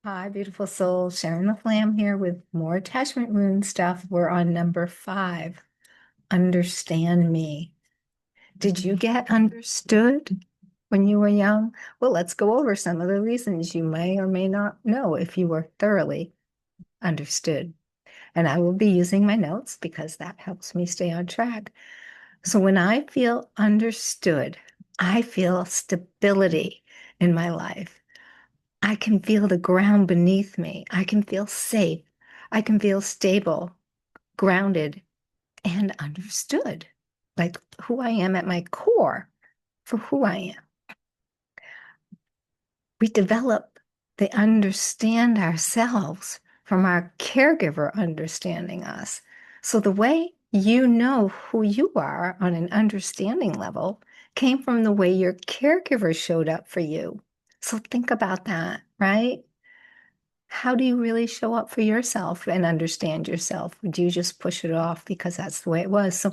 Hi, beautiful soul. Sharon the Flam here with more attachment wound stuff. We're on number 5. Understand me. Did you get understood when you were young? Well, let's go over some of the reasons you may or may not know if you were thoroughly understood. And I will be using my notes because that helps me stay on track. So when I feel understood, I feel stability in my life. I can feel the ground beneath me. I can feel safe. I can feel stable, grounded, and understood, like who I am at my core for who I am. We develop the understand ourselves from our caregiver understanding us. So the way you know who you are on an understanding level came from the way your caregiver showed up for you. So think about that, right? How do you really show up for yourself and understand yourself? Do you just push it off because that's the way it was? So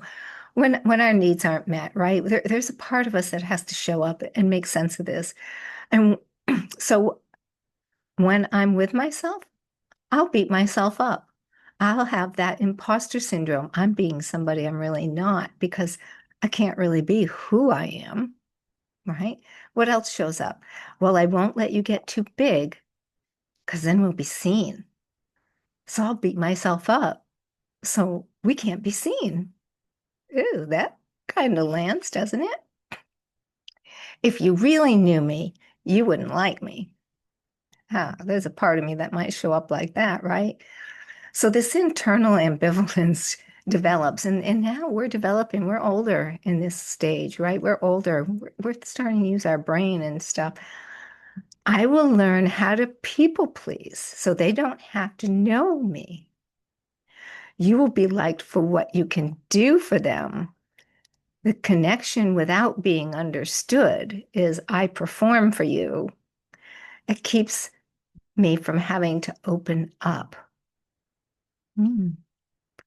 when our needs aren't met, right? There's a part of us that has to show up and make sense of this. And so when I'm with myself, I'll beat myself up. I'll have that imposter syndrome. I'm being somebody I'm really not because I can't really be who I am, right? What else shows up? Well, I won't let you get too big because then we'll be seen. So I'll beat myself up. So we can't be seen. Ooh, that kind of lands, doesn't it? If you really knew me, you wouldn't like me. There's a part of me that might show up like that, right? So this internal ambivalence develops, and now we're developing, we're older in this stage, right? We're older, we're starting to use our brain and stuff. I will learn how to people please so they don't have to know me. You will be liked for what you can do for them. The connection without being understood is I perform for you. It keeps me from having to open up. Hmm.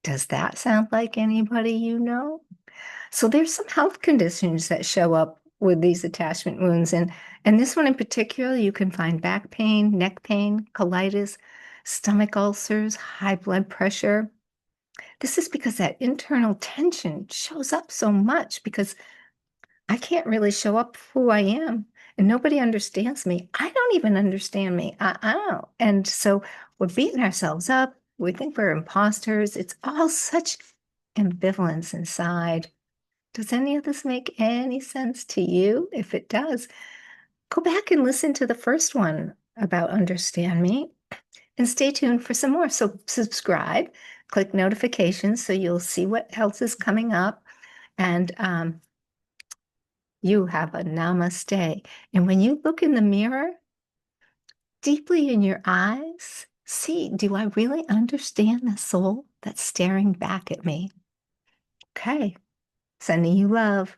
Does that sound like anybody you know? So there's some health conditions that show up with these attachment wounds. And this one in particular, you can find back pain, neck pain, colitis, stomach ulcers, high blood pressure. This is because that internal tension shows up so much because I can't really show up for who I am and nobody understands me. I don't even understand me. I don't. And so we're beating ourselves up. We think we're imposters. It's all such ambivalence inside. Does any of this make any sense to you? If it does, go back and listen to the first one about Understand Me and stay tuned for some more. So subscribe, click notifications so you'll see what else is coming up. And you have a namaste. And when you look in the mirror, deeply in your eyes, see, do I really understand the soul that's staring back at me? Okay, sending you love.